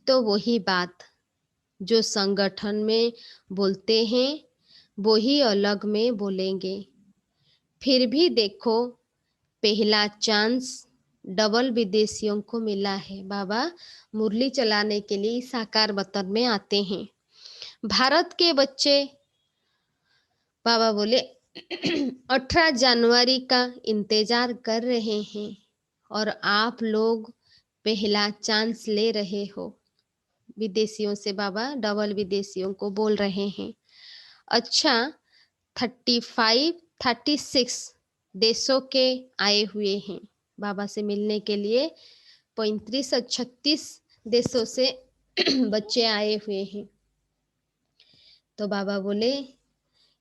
तो वही बात जो संगठन में बोलते हैं वही अलग में बोलेंगे। फिर भी देखो पहला चांस डबल विदेशियों को मिला है। बाबा मुरली चलाने के लिए साकार वतन में आते हैं। भारत के बच्चे, बाबा बोले 18 जनवरी का इंतजार कर रहे हैं और आप लोग पहला चांस ले रहे हो। विदेशियों से बाबा डबल विदेशियों को बोल रहे हैं। अच्छा, 36 देशों के आए हुए हैं बाबा से मिलने के लिए। 35 और 36 देशों से बच्चे आए हुए हैं। तो बाबा बोले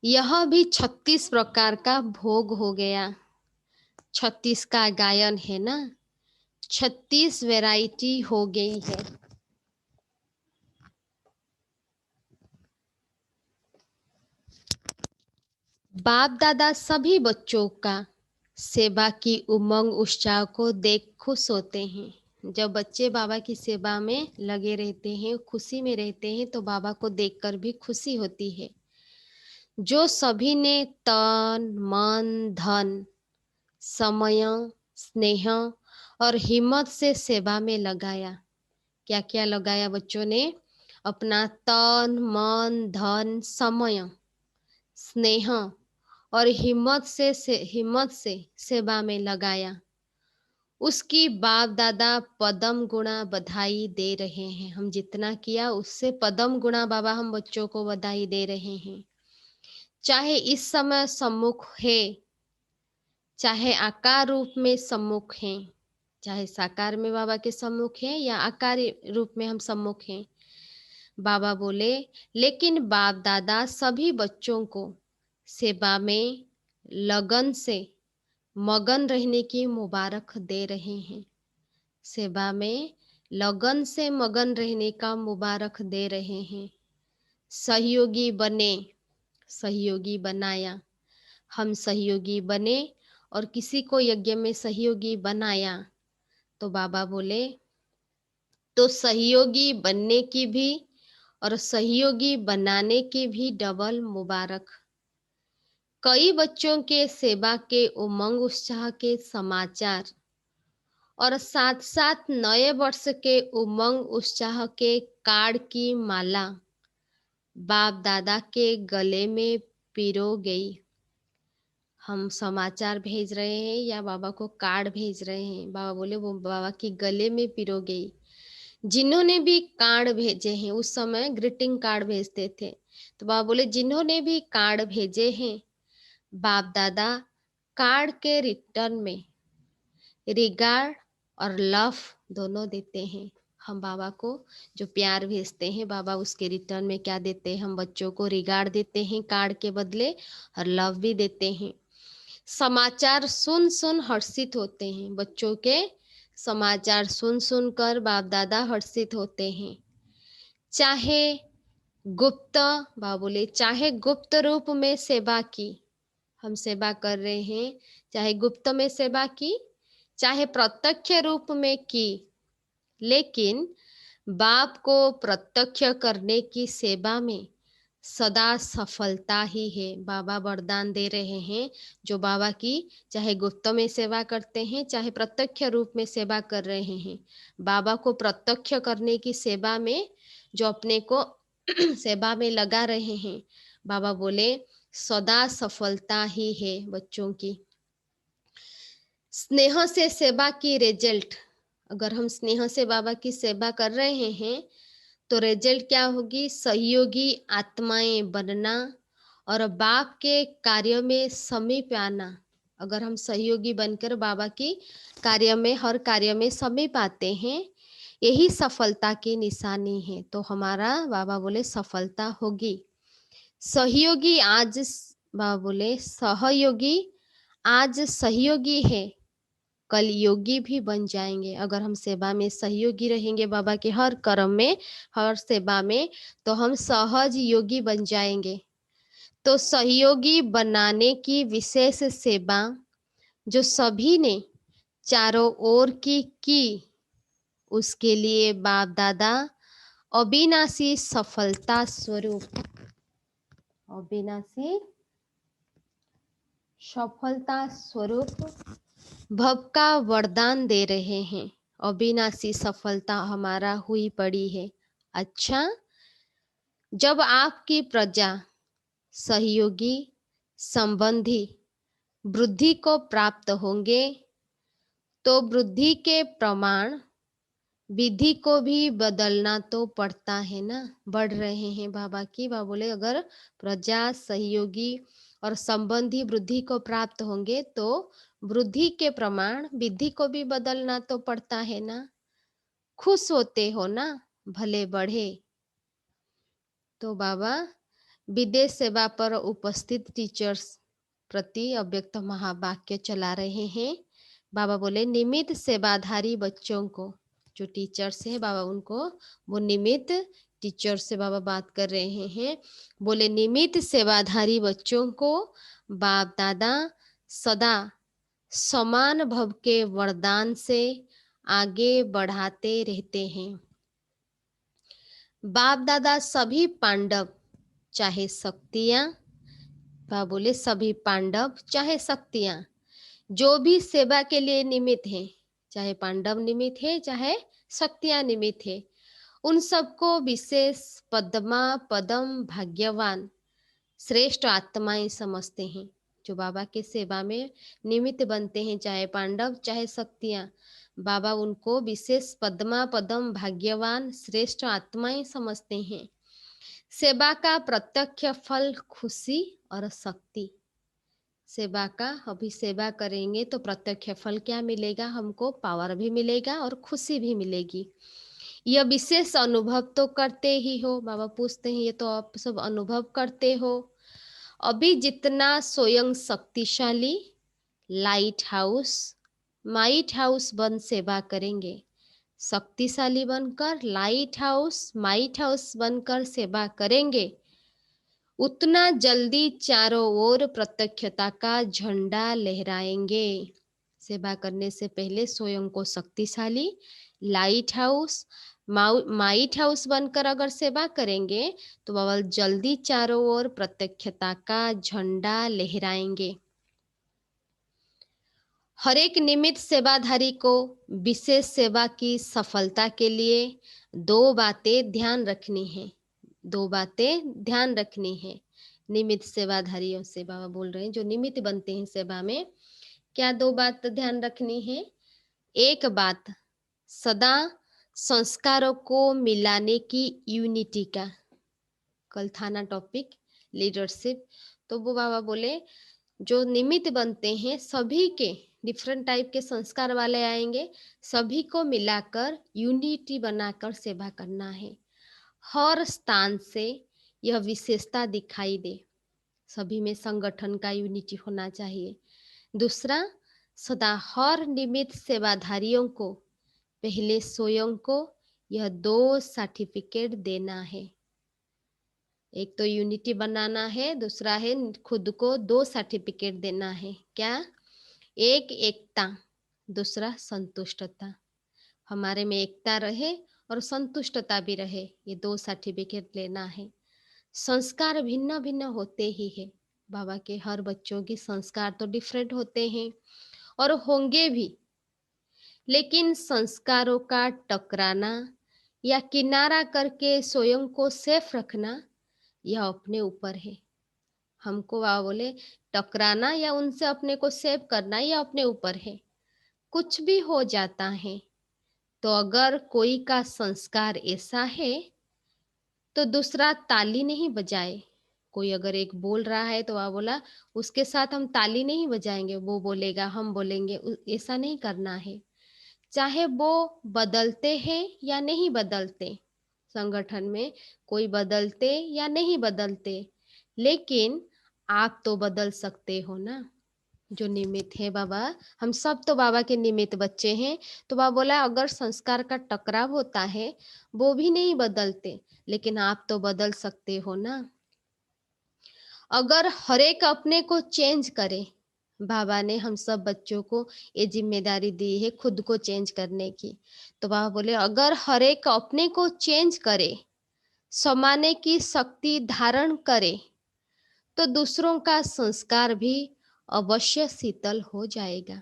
यह भी 36 प्रकार का भोग हो गया। 36 का गायन है ना, 36 वैरायटी हो गई है। बाप दादा सभी बच्चों का सेवा की उमंग उत्साह को देख खुश होते हैं। जब बच्चे बाबा की सेवा में लगे रहते हैं, खुशी में रहते हैं, तो बाबा को देखकर भी खुशी होती है। जो सभी ने तन मन धन समय स्नेह और हिम्मत से सेवा में लगाया। क्या क्या लगाया बच्चों ने? अपना तन मन धन समय स्नेह और हिम्मत से सेवा में लगाया। उसकी बाप दादा पदम गुणा बधाई दे रहे हैं। हम जितना किया उससे पदम गुणा बाबा हम बच्चों को बधाई दे रहे हैं। चाहे इस समय सम्मुख है, चाहे आकार रूप में सम्मुख हैं, चाहे साकार में बाबा के सम्मुख हैं या आकार रूप में हम सम्मुख हैं। बाबा बोले लेकिन बाप दादा सभी बच्चों को सेवा में लगन से मगन रहने की मुबारक दे रहे हैं। सेवा में लगन से मगन रहने का मुबारक दे रहे हैं। सहयोगी बने, सहयोगी बनाया। हम सहयोगी बने और किसी को यज्ञ में सहयोगी बनाया। तो बाबा बोले तो सहयोगी बनने की भी और सहयोगी बनाने की भी डबल मुबारक। कई बच्चों के सेवा के उमंग उत्साह के समाचार और साथ साथ नए वर्ष के उमंग उत्साह के कार्ड की माला बाप दादा के गले में पिरो गई। हम समाचार भेज रहे हैं या बाबा को कार्ड भेज रहे हैं। बाबा बोले वो बाबा के गले में पिरो गई। जिन्होंने भी कार्ड भेजे हैं, उस समय ग्रीटिंग कार्ड भेजते थे, तो बाबा बोले जिन्होंने भी कार्ड भेजे हैं, बाप दादा कार्ड के रिटर्न में रिगार्ड और लव दोनों देते हैं। हम बाबा को जो प्यार भेजते हैं, बाबा उसके रिटर्न में क्या देते हैं? हम बच्चों को रिगार्ड देते हैं कार्ड के बदले और लव भी देते हैं। समाचार सुन सुन हर्षित होते हैं। बच्चों के समाचार सुन सुन कर बाप दादा हर्षित होते हैं। चाहे गुप्त, बाबा बोले चाहे गुप्त रूप में सेवा की, हम सेवा कर रहे हैं, चाहे गुप्त में सेवा की चाहे प्रत्यक्ष रूप में की, लेकिन बाप को प्रत्यक्ष करने की सेवा में सदा सफलता ही है। बाबा वरदान दे रहे हैं जो बाबा की चाहे गुप्त में सेवा करते हैं चाहे प्रत्यक्ष रूप में सेवा कर रहे हैं, बाबा को प्रत्यक्ष करने की सेवा में जो अपने को सेवा में लगा रहे हैं, बाबा बोले सदा सफलता ही है बच्चों की। स्नेह से सेवा की रिजल्ट, अगर हम स्नेह से बाबा की सेवा कर रहे हैं तो रिजल्ट क्या होगी? सहयोगी आत्माएं बनना और बाप के कार्य में समीप आना। अगर हम सहयोगी बनकर बाबा की कार्य में हर कार्य में समीप आते हैं, यही सफलता की निशानी है। तो हमारा बाबा बोले सफलता होगी। सहयोगी आज, बाबा बोले सहयोगी आज सहयोगी है, कल योगी भी बन जाएंगे। अगर हम सेवा में सहयोगी रहेंगे बाबा के हर कर्म में हर सेवा में, तो हम सहज योगी बन जाएंगे। तो सहयोगी बनाने की विशेष सेवा जो सभी ने चारों ओर की उसके लिए बाप दादा अविनाशी सफलता स्वरूप, अविनाशी सफलता स्वरूप भव का वरदान दे रहे हैं। अविनाशी सफलता हमारा हुई पड़ी है। अच्छा, जब आपकी प्रजा, सहयोगी, संबंधी वृद्धि को प्राप्त होंगे तो वृद्धि के प्रमाण विधि को भी बदलना तो पड़ता है ना। बढ़ रहे हैं बाबा की। बाबा बोले अगर प्रजा, सहयोगी और संबंधी वृद्धि को प्राप्त होंगे तो वृद्धि के प्रमाण विधि को भी बदलना तो पड़ता है ना। खुश होते हो ना, भले बढ़े। तो बाबा विदेश सेवा पर उपस्थित टीचर्स प्रति अव्यक्त महावाक्य चला रहे हैं। बाबा बोले निमित्त सेवाधारी बच्चों को, जो टीचर्स है बाबा उनको, वो निमित्त टीचर से बाबा बात कर रहे हैं। बोले निमित्त सेवाधारी बच्चों को बाप दादा सदा समान भव के वरदान से आगे बढ़ाते रहते हैं। बाप दादा सभी पांडव चाहे शक्तियां, बाबा बोले सभी पांडव चाहे शक्तियां जो भी सेवा के लिए निमित्त हैं, चाहे पांडव निमित्त है चाहे शक्तियां निमित्त है, उन सबको विशेष पद्मा पदम भाग्यवान श्रेष्ठ आत्माएं समझते हैं। जो बाबा के सेवा में निमित्त बनते हैं, चाहे पांडव चाहे शक्तियां, बाबा उनको विशेष पद्मा पदम भाग्यवान श्रेष्ठ आत्माएं समझते हैं। सेवा का प्रत्यक्ष फल खुशी और शक्ति। सेवा का अभी सेवा करेंगे तो प्रत्यक्ष फल क्या मिलेगा? हमको पावर भी मिलेगा और खुशी भी मिलेगी। यह विशेष अनुभव तो करते ही हो। बाबा पूछते हैं ये तो आप सब अनुभव करते हो। अभी जितना स्वयं शक्तिशाली लाइट हाउस माइट हाउस बन सेवा करेंगे, शक्तिशाली बनकर लाइट हाउस माइट हाउस बनकर सेवा करेंगे, उतना जल्दी चारों ओर प्रत्यक्षता का झंडा लहराएंगे। सेवा करने से पहले स्वयं को शक्तिशाली लाइट हाउस माइट हाउस बनकर अगर सेवा करेंगे तो बाबा जल्दी चारों ओर प्रत्यक्षता का झंडा लहराएंगे। हर एक निमित्त सेवाधारी को विशेष सेवा की सफलता के लिए दो बातें ध्यान रखनी है। दो बातें ध्यान रखनी है निमित्त सेवाधारियों से। बाबा बोल रहे हैं जो निमित्त बनते हैं सेवा में, क्या दो बात ध्यान रखनी है? एक बात, सदा संस्कारों को मिलाने की यूनिटी का। कल था ना टॉपिक लीडरशिप, तो वो बाबा बोले जो निमित्त बनते हैं सभी के डिफरेंट टाइप के संस्कार वाले आएंगे, सभी को मिलाकर यूनिटी बनाकर सेवा करना है। हर स्थान से यह विशेषता दिखाई दे, सभी में संगठन का यूनिटी होना चाहिए। दूसरा, सदा हर निमित्त सेवाधारियों को पहले स्वयं को यह दो सर्टिफिकेट देना है। एक तो यूनिटी बनाना है, दूसरा है खुद को दो सर्टिफिकेट देना है। क्या? एक एकता, दूसरा संतुष्टता। हमारे में एकता रहे और संतुष्टता भी रहे, ये दो सर्टिफिकेट लेना है। संस्कार भिन्न भिन्न होते ही है। बाबा के हर बच्चों की संस्कार तो डिफरेंट होते हैं और होंगे भी, लेकिन संस्कारों का टकराना या किनारा करके स्वयं को सेफ रखना यह अपने ऊपर है। हमको बाबा बोले टकराना या उनसे अपने को सेव करना यह अपने ऊपर है। कुछ भी हो जाता है तो अगर कोई का संस्कार ऐसा है तो दूसरा ताली नहीं बजाए। कोई अगर एक बोल रहा है तो वह बोला उसके साथ हम ताली नहीं बजाएंगे, वो बोलेगा हम बोलेंगे, ऐसा नहीं करना है। चाहे वो बदलते हैं या नहीं बदलते, संगठन में कोई बदलते या नहीं बदलते, लेकिन आप तो बदल सकते हो ना। जो निमित्त है बाबा, हम सब तो बाबा के निमित्त बच्चे हैं। तो बाबा बोला अगर संस्कार का टकराव होता है वो भी नहीं बदलते, लेकिन आप तो बदल सकते हो ना। अगर हर एक अपने को चेंज करे, बाबा ने हम सब बच्चों को ये जिम्मेदारी दी है खुद को चेंज करने की। तो बाबा बोले अगर हर एक अपने को चेंज करे, समाने की शक्ति धारण करे, तो दूसरों का संस्कार भी अवश्य शीतल हो जाएगा।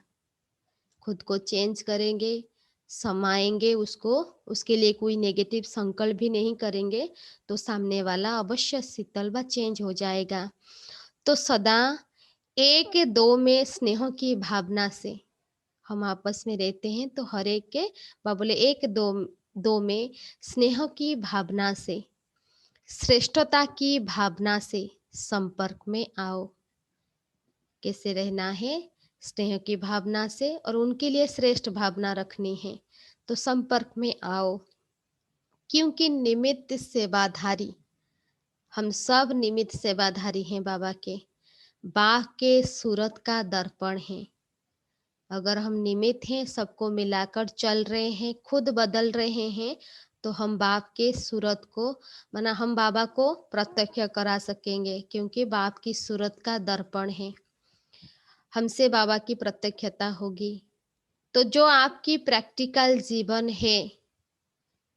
खुद को चेंज करेंगे, समाएंगे उसको, उसके लिए कोई नेगेटिव संकल्प भी नहीं करेंगे, तो सामने वाला अवश्य शीतल व चेंज हो जाएगा। तो सदा एक दो में स्नेह की भावना से हम आपस में रहते हैं, तो हर एक के बोले एक दो दो में स्नेह की भावना से, श्रेष्ठता की भावना से संपर्क में आओ। कैसे रहना है? स्नेह की भावना से, और उनके लिए श्रेष्ठ भावना रखनी है, तो संपर्क में आओ। क्योंकि निमित्त सेवाधारी, हम सब निमित्त सेवाधारी हैं बाबा के। बाह के सूरत का दर्पण है। अगर हम निमित्त हैं, सबको मिलाकर चल रहे हैं, खुद बदल रहे हैं, तो हम बाप के सूरत को माना हम बाबा को प्रत्यक्ष करा सकेंगे, क्योंकि बाप की सूरत का दर्पण है। हमसे बाबा की प्रत्यक्षता होगी। तो जो आपकी प्रैक्टिकल जीवन है,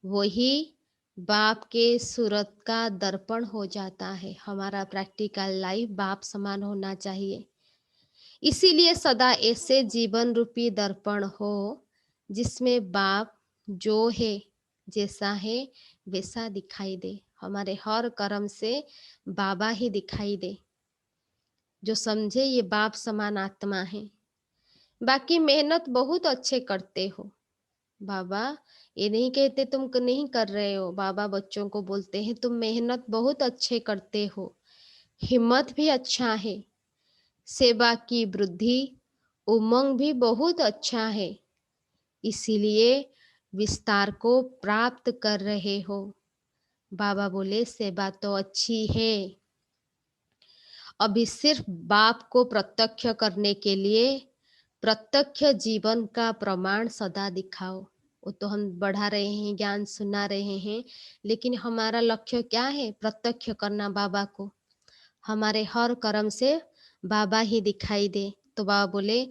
वही बाप के सूरत का दर्पण हो जाता है। हमारा प्रैक्टिकल लाइफ बाप समान होना चाहिए। इसीलिए सदा ऐसे जीवन रूपी दर्पण हो, जिसमें बाप जो है, जैसा है वैसा दिखाई दे। हमारे हर कर्म से बाबा ही दिखाई दे, जो समझे ये बाप समान आत्मा है। बाकी मेहनत बहुत अच्छे करते हो बाबा, ये नहीं कहते तुम नहीं कर रहे हो। बाबा बच्चों को बोलते हैं तुम मेहनत बहुत अच्छे करते हो, हिम्मत भी अच्छा है, सेवा की वृद्धि, उमंग भी बहुत अच्छा है, इसीलिए विस्तार को प्राप्त कर रहे हो। बाबा बोले सेवा तो अच्छी है, अभी सिर्फ बाप को प्रत्यक्ष करने के लिए प्रत्यक्ष जीवन का प्रमाण सदा दिखाओ। वो तो हम बढ़ा रहे हैं, ज्ञान सुना रहे हैं, लेकिन हमारा लक्ष्य क्या है? प्रत्यक्ष करना बाबा को। हमारे हर कर्म से बाबा ही दिखाई दे। तो बाबा बोले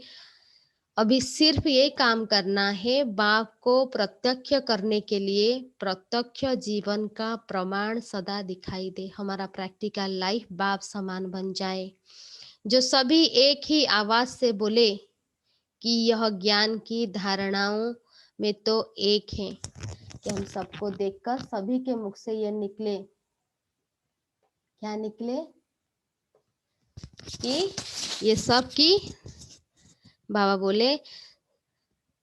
अभी सिर्फ ये काम करना है, बाप को प्रत्यक्ष करने के लिए प्रत्यक्ष जीवन का प्रमाण सदा दिखाई दे। हमारा प्रैक्टिकल लाइफ बाप समान बन जाए, जो सभी एक ही आवाज से बोले कि यह ज्ञान की धारणाओं में तो एक है। कि हम सबको देखकर सभी के मुख से ये निकले, क्या निकले? कि ये सब की बाबा बोले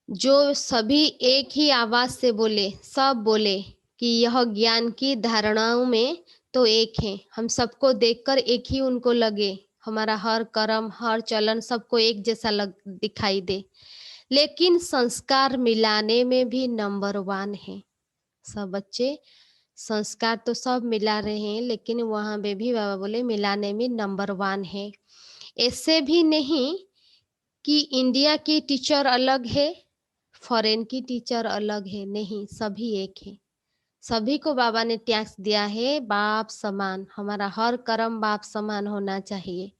जो सभी एक ही आवाज से बोले, सब बोले कि यह ज्ञान की धारणाओं में तो एक है। हम सबको देखकर एक ही उनको लगे, हमारा हर कर्म हर चलन सबको एक जैसा दिखाई दे, लेकिन संस्कार मिलाने में भी नंबर 1 है। सब बच्चे संस्कार तो सब मिला रहे हैं, लेकिन वहां पे भी बाबा बोले मिलाने में नंबर 1 है। ऐसे भी नहीं कि इंडिया की टीचर अलग है, फॉरेन की टीचर अलग है, नहीं, सभी एक है। सभी को बाबा ने टैक्स दिया है बाप समान। हमारा हर कर्म बाप समान होना चाहिए।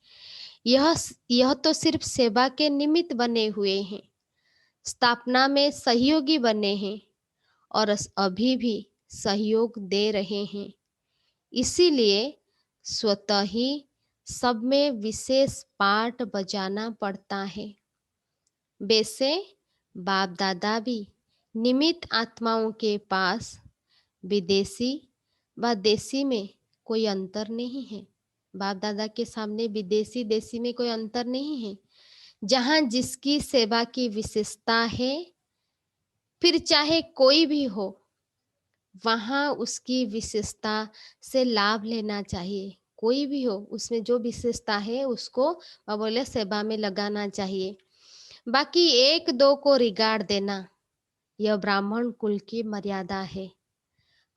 यह तो सिर्फ सेवा के निमित्त बने हुए हैं, स्थापना में सहयोगी बने हैं, और अभी भी सहयोग दे रहे हैं। इसीलिए स्वतः ही सब में विशेष पार्ट बजाना पड़ता है। वैसे बाप दादा भी निमित्त आत्माओं के पास विदेशी व देसी में कोई अंतर नहीं है। बाप दादा के सामने विदेशी देसी में कोई अंतर नहीं है। जहाँ जिसकी सेवा की विशेषता है, फिर चाहे कोई भी हो, वहाँ उसकी विशेषता से लाभ लेना चाहिए। कोई भी हो, उसमें जो विशेषता है उसको बोले सेवा में लगाना चाहिए। बाकी एक दो को रिगार्ड देना, यह ब्राह्मण कुल की मर्यादा है।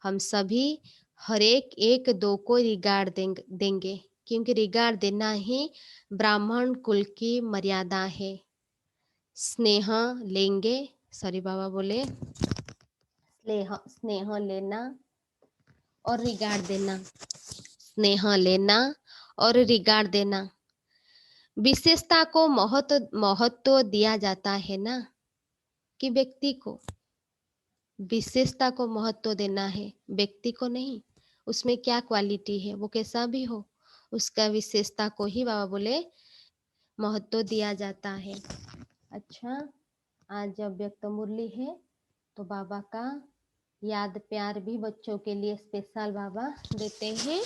हम सभी हर एक दो को रिगार्ड देंगे, क्योंकि रिगार्ड देना ही ब्राह्मण कुल की मर्यादा है। स्नेह लेंगे, सॉरी बाबा बोले स्नेह लेना और रिगार्ड देना, स्नेह लेना और रिगार्ड देना। विशेषता को महत्व दिया जाता है ना, कि व्यक्ति को विशेषता को महत्व देना है, व्यक्ति को नहीं। उसमें क्या क्वालिटी है, वो कैसा भी हो, उसका विशेषता को ही बाबा बोले महत्व दिया जाता है। अच्छा, आज व्यक्त मुरली है तो बाबा का याद प्यार भी बच्चों के लिए स्पेशल बाबा देते हैं।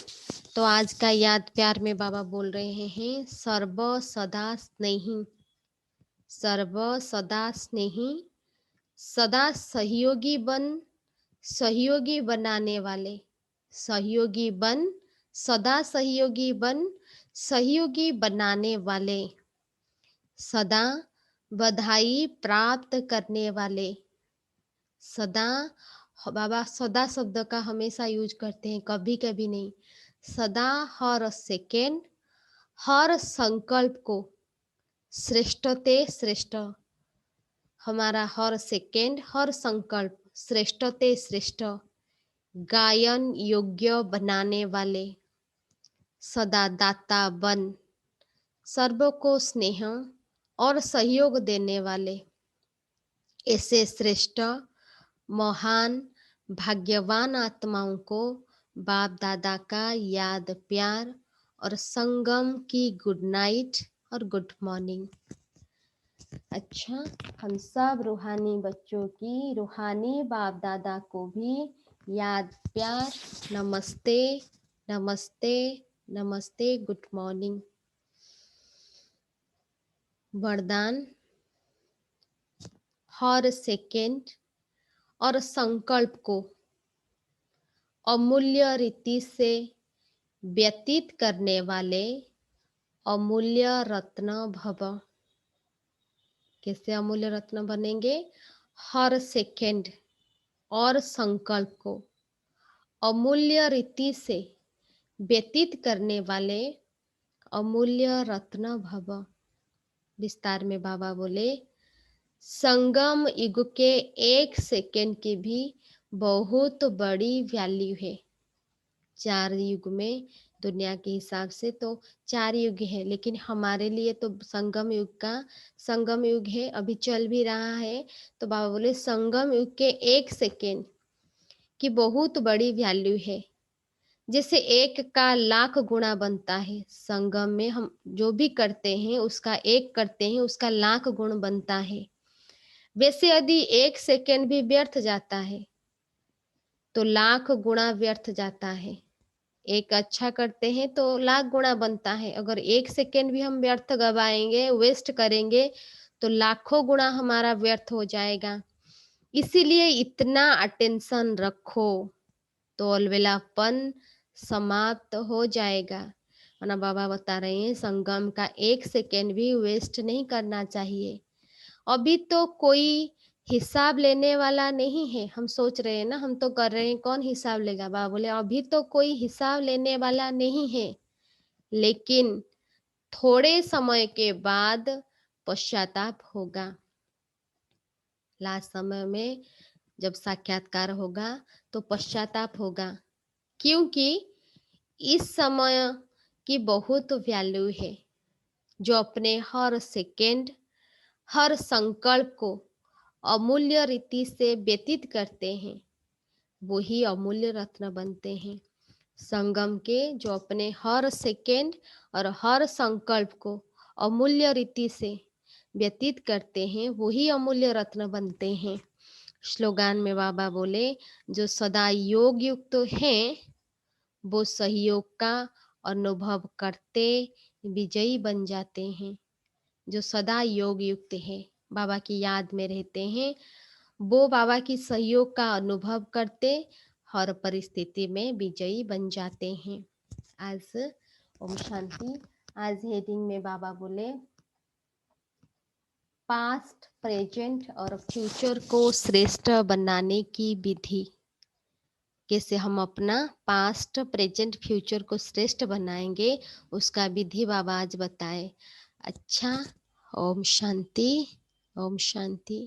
तो आज का याद प्यार में बाबा बोल रहे हैं, सर्व सदा स्नेही, सर्व सदा स्नेही, सदा सहयोगी बन, सहयोगी बनाने वाले, सहयोगी बन, सदा सहयोगी बन, सहयोगी बनाने वाले, सदा बधाई प्राप्त करने वाले, सदा, बाबा सदा शब्द का हमेशा यूज करते हैं, कभी कभी नहीं। सदा हर सेकेंड, हर संकल्प को श्रेष्ठते श्रेष्ठ, हमारा हर सेकेंड हर संकल्प श्रेष्ठते श्रेष्ठ गायन योग्य बनाने वाले, सदा दाता बन, सर्व को स्नेह और सहयोग देने वाले, ऐसे श्रेष्ठ महान भाग्यवान आत्माओं को बाप दादा का याद प्यार और संगम की गुड नाइट और गुड मॉर्निंग। अच्छा, हम सब रूहानी बच्चों की रूहानी बाप दादा को भी याद प्यार, नमस्ते नमस्ते नमस्ते, गुड मॉर्निंग। वरदान, हर सेकेंड और संकल्प को अमूल्य रीति से व्यतीत करने वाले अमूल्य रत्न भव। कैसे अमूल्य रत्न बनेंगे? हर सेकेंड और संकल्प को अमूल्य रीति से व्यतीत करने वाले अमूल्य रत्न भव। विस्तार में बाबा बोले, संगम युग के एक सेकेंड की भी बहुत बड़ी वैल्यू है। 4 युग में दुनिया के हिसाब से तो 4 युग है, लेकिन हमारे लिए तो संगम युग का संगम युग है, अभी चल भी रहा है। तो बाबा बोले संगम युग के 1 सेकेंड की बहुत बड़ी वैल्यू है। जैसे 1 का लाख गुना बनता है, संगम में हम जो भी करते हैं उसका 1 करते हैं, उसका लाख गुण बनता है। वैसे यदि 1 सेकेंड भी व्यर्थ जाता है तो लाख गुणा व्यर्थ जाता है। 1 अच्छा करते हैं तो लाख गुणा बनता है। अगर 1 सेकेंड भी हम व्यर्थ गवाएंगे, वेस्ट करेंगे, तो लाखों गुणा हमारा व्यर्थ हो जाएगा। इसीलिए इतना अटेंशन रखो तो अलवेलापन समाप्त हो जाएगा। ना बाबा बता रहे हैं संगम का 1 सेकेंड भी वेस्ट नहीं करना चाहिए। अभी तो कोई हिसाब लेने वाला नहीं है। हम सोच रहे हैं ना, हम तो कर रहे हैं, कौन हिसाब लेगा? बाबा बोले अभी तो कोई हिसाब लेने वाला नहीं है, लेकिन थोड़े समय के बाद पश्चाताप होगा। लास्ट समय में जब साक्षात्कार होगा तो पश्चाताप होगा, क्योंकि इस समय की बहुत वैल्यू है। जो अपने हर सेकेंड हर संकल्प को अमूल्य रीति से व्यतीत करते हैं, वही अमूल्य रत्न बनते हैं। संगम के जो अपने हर सेकेंड और हर संकल्प को अमूल्य रीति से व्यतीत करते हैं, वही अमूल्य रत्न बनते हैं। स्लोगान में बाबा बोले, जो सदा योग युक्त हैं वो सहयोग का अनुभव करते विजयी बन जाते हैं। जो सदा योग युक्त है, बाबा की याद में रहते हैं, वो बाबा की सहयोग का अनुभव करते हर परिस्थिति में विजयी बन जाते हैं। आज ओम शांति। आज हेडिंग में बाबा बोले, पास्ट प्रेजेंट और फ्यूचर को श्रेष्ठ बनाने की विधि। कैसे हम अपना पास्ट प्रेजेंट फ्यूचर को श्रेष्ठ बनाएंगे, उसका विधि बाबा आज बताए। अच्छा, ओम शांति, ओम शांति।